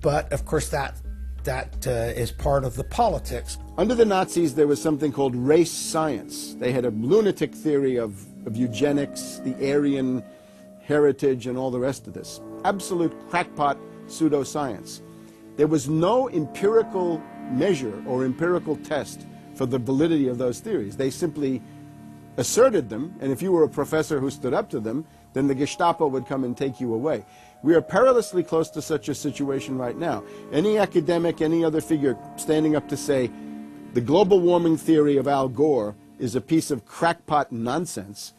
But of course that is part of the politics. Under the Nazis, there was something called race science. They had a lunatic theory of eugenics, the Aryan heritage, and all the rest of this. Absolute crackpot pseudoscience. There was no empirical measure or empirical test for the validity of those theories. They simply asserted them, and if you were a professor who stood up to them, then the Gestapo would come and take you away. We are perilously close to such a situation right now. Any academic, any other figure standing up to say the global warming theory of Al Gore is a piece of crackpot nonsense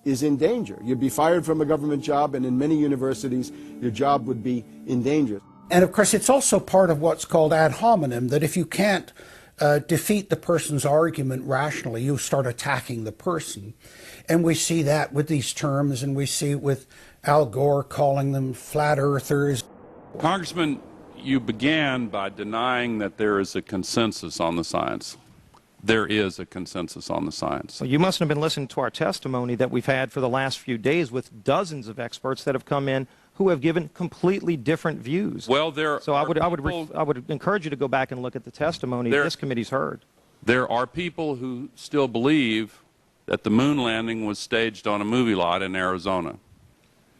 is in danger. You'd be fired from a government job, and in many universities, your job would be in danger. And of course, it's also part of what's called ad hominem, that if you can't defeat the person's argument rationally, you start attacking the person. And we see that with these terms, and we see it with Al Gore calling them flat earthers. Congressman, you began by denying that there is a consensus on the science. There is a consensus on the science. Well, you mustn't have been listening to our testimony that we've had for the last few days with dozens of experts that have come in who have given completely different views. Well, I would encourage you to go back and look at the testimony this committee's heard. There are people who still believe that the moon landing was staged on a movie lot in Arizona.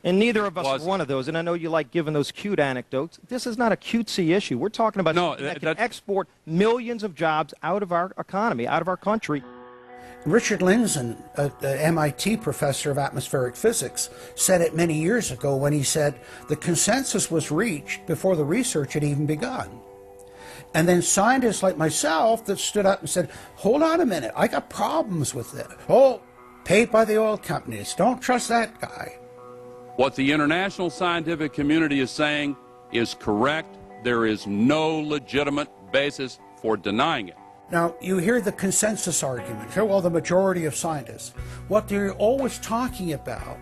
And neither of us are one of those, and I know you like giving those cute anecdotes. This is not a cutesy issue. We're talking about something that can export millions of jobs out of our economy, out of our country. Richard Lindzen, an MIT professor of atmospheric physics, said it many years ago when he said the consensus was reached before the research had even begun. And then scientists like myself that stood up and said, hold on a minute, I got problems with it. Oh, paid by the oil companies, don't trust that guy. What the international scientific community is saying is correct. There is no legitimate basis for denying it. Now, you hear the consensus argument. Well, the majority of scientists. What they're always talking about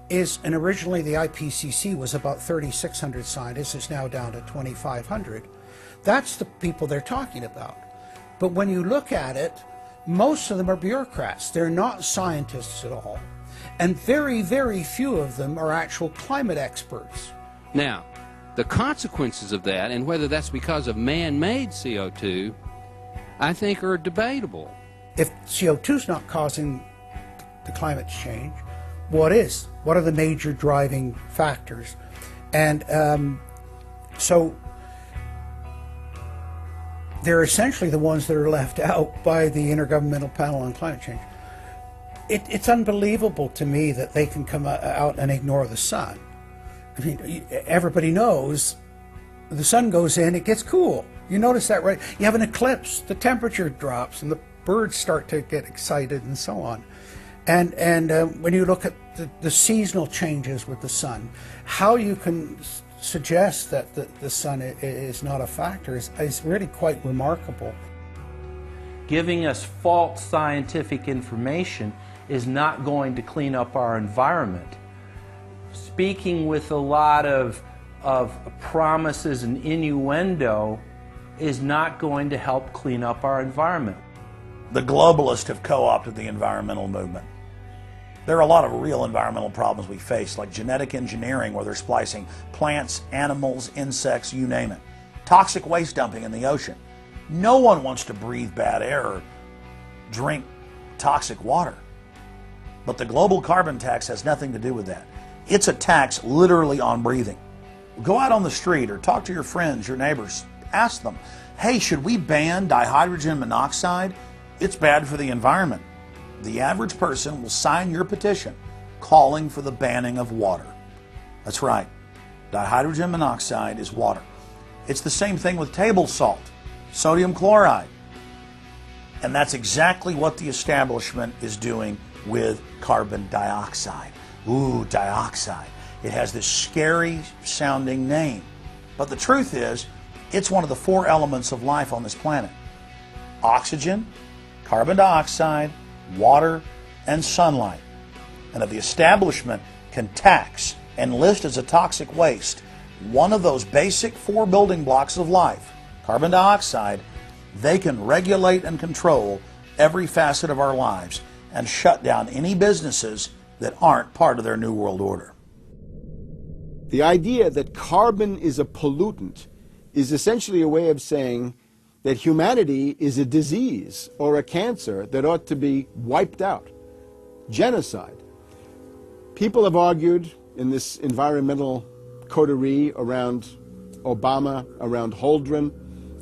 is, and originally the IPCC was about 3,600 scientists, it's now down to 2,500. That's the people they're talking about. But when you look at it, most of them are bureaucrats. They're not scientists at all. And very, very few of them are actual climate experts. Now, the consequences of that, and whether that's because of man-made CO2, I think are debatable. If CO2 is not causing the climate change, what is? What are the major driving factors? And so they're essentially the ones that are left out by the Intergovernmental Panel on Climate Change. It's unbelievable to me that they can come out and ignore the sun. I mean, everybody knows the sun goes in, it gets cool. You notice that, right? You have an eclipse, the temperature drops, and the birds start to get excited and so on. And when you look at the seasonal changes with the sun, how you can suggest that the sun is not a factor is really quite remarkable. Giving us false scientific information is not going to clean up our environment. Speaking with a lot of promises and innuendo is not going to help clean up our environment. The globalists have co-opted the environmental movement. There are a lot of real environmental problems we face, like genetic engineering, where they're splicing plants, animals, insects, you name it. Toxic waste dumping in the ocean. No one wants to breathe bad air or drink toxic water. But the global carbon tax has nothing to do with that. It's a tax literally on breathing. Go out on the street or talk to your friends, your neighbors. Ask them, hey, should we ban dihydrogen monoxide? It's bad for the environment. The average person will sign your petition calling for the banning of water. That's right. Dihydrogen monoxide is water. It's the same thing with table salt, sodium chloride. And that's exactly what the establishment is doing with carbon dioxide. Ooh, dioxide. It has this scary sounding name. But the truth is, it's one of the 4 elements of life on this planet. Oxygen, carbon dioxide, water, and sunlight. And if the establishment can tax and list as a toxic waste one of those basic 4 building blocks of life, carbon dioxide, they can regulate and control every facet of our lives and shut down any businesses that aren't part of their New World Order. The idea that carbon is a pollutant is essentially a way of saying that humanity is a disease or a cancer that ought to be wiped out. Genocide. People have argued in this environmental coterie around Obama, around Holdren,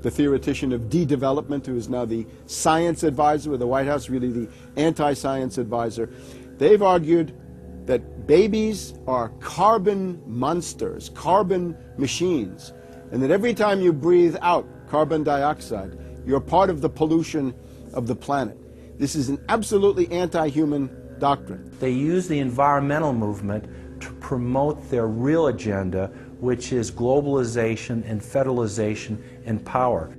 the theoretician of de-development, who is now the science advisor of the White House, really the anti-science advisor. They've argued that babies are carbon monsters, carbon machines, and that every time you breathe out carbon dioxide, you're part of the pollution of the planet. This is an absolutely anti-human doctrine. They use the environmental movement to promote their real agenda, which is globalization and federalization and power.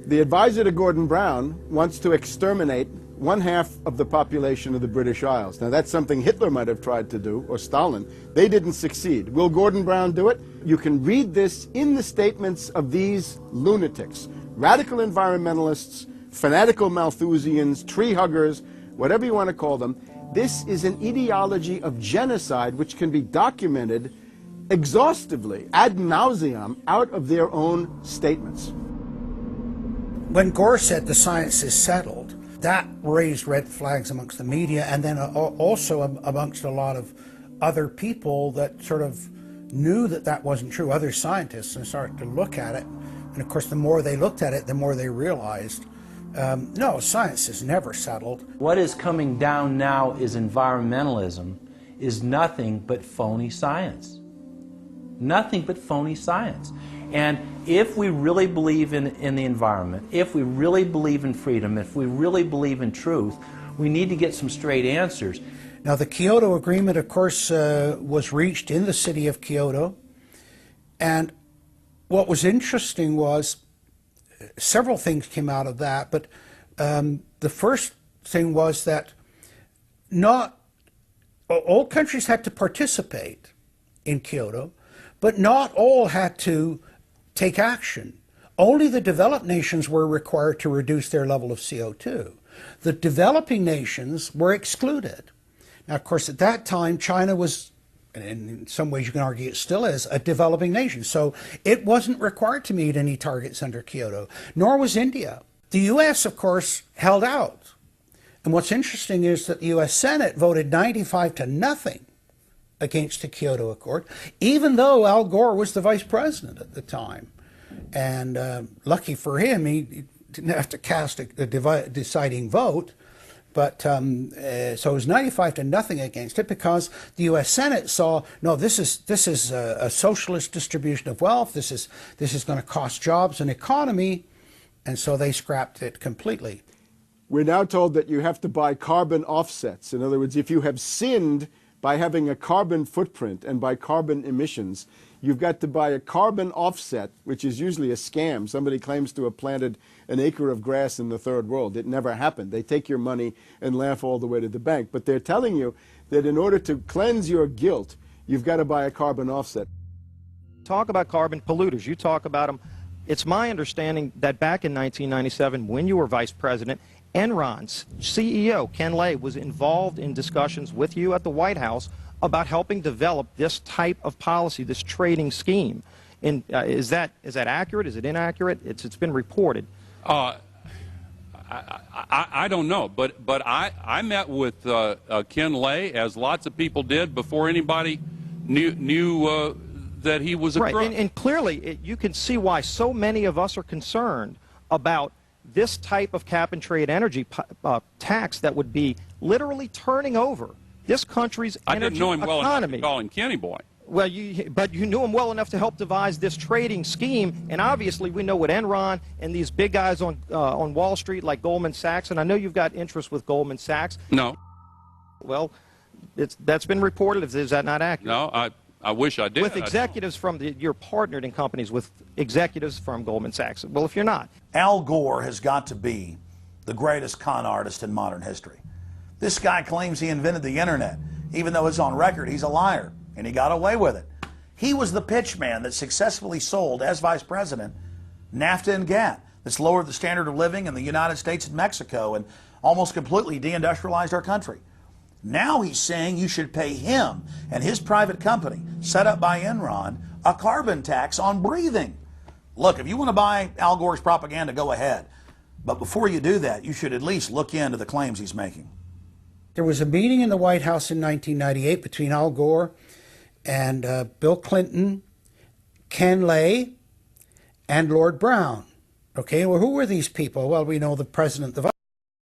The advisor to Gordon Brown wants to exterminate 1/2 of the population of the British Isles. Now that's something Hitler might have tried to do, or Stalin. They didn't succeed. Will Gordon Brown do it? You can read this in the statements of these lunatics, radical environmentalists, fanatical Malthusians, tree huggers, whatever you want to call them. This is an ideology of genocide which can be documented exhaustively, ad nauseam, out of their own statements. When Gore said the science is settled, that raised red flags amongst the media, and then also amongst a lot of other people that sort of knew that that wasn't true, other scientists, and started to look at it. And of course, the more they looked at it, the more they realized, no, science is never settled. What is coming down now is environmentalism, is nothing but phony science. Nothing but phony science. And if we really believe in the environment, if we really believe in freedom, if we really believe in truth, we need to get some straight answers. Now, the Kyoto Agreement, of course, was reached in the city of Kyoto. And what was interesting was several things came out of that. But the first thing was that not all countries had to participate in Kyoto, but not all had to take action. Only the developed nations were required to reduce their level of CO2. The developing nations were excluded. Now, of course, at that time, China was, and in some ways you can argue it still is, a developing nation. So it wasn't required to meet any targets under Kyoto, nor was India. The U.S., of course, held out. And what's interesting is that the U.S. Senate voted 95-0 against the Kyoto Accord, even though Al Gore was the vice president at the time. And lucky for him, he didn't have to cast a deciding vote. But so it was 95-0 against it, because the U.S. Senate saw, no, this is a socialist distribution of wealth. This is going to cost jobs and economy, and so they scrapped it completely. We're now told that you have to buy carbon offsets. In other words, if you have sinned by having a carbon footprint and by carbon emissions, you've got to buy a carbon offset, which is usually a scam. Somebody claims to have planted an acre of grass in the third world. It never happened. They take your money and laugh all the way to the bank. But they're telling you that in order to cleanse your guilt, you've got to buy a carbon offset. Talk about carbon polluters. You talk about them. It's my understanding that back in 1997, when you were vice president, Enron's CEO, Ken Lay, was involved in discussions with you at the White House about helping develop this type of policy, this trading scheme. And is that accurate? Is it inaccurate? It's been reported. I don't know, but I met with Ken Lay, as lots of people did, before anybody knew that he was a crook. Right, and clearly you can see why so many of us are concerned about this type of cap-and-trade energy tax that would be literally turning over this country's energy economy. I didn't know him well enough to call him Kenny Boy. Well, but you knew him well enough to help devise this trading scheme, and obviously we know what Enron and these big guys on Wall Street like Goldman Sachs, and I know you've got interest with Goldman Sachs. No. Well, that's been reported. Is that not accurate? No, I wish I did. With executives from you're partnered in companies with executives from Goldman Sachs. Well, if you're not. Al Gore has got to be the greatest con artist in modern history. This guy claims he invented the internet, even though it's on record he's a liar, and he got away with it. He was the pitchman that successfully sold, as vice president, NAFTA and GATT, that's lowered the standard of living in the United States and Mexico and almost completely deindustrialized our country. Now he's saying you should pay him and his private company, set up by Enron, a carbon tax on breathing. Look, if you want to buy Al Gore's propaganda, go ahead. But before you do that, you should at least look into the claims he's making. There was a meeting in the White House in 1998 between Al Gore and Bill Clinton, Ken Lay, and Lord Brown. Okay, well, who were these people? Well, we know the president, the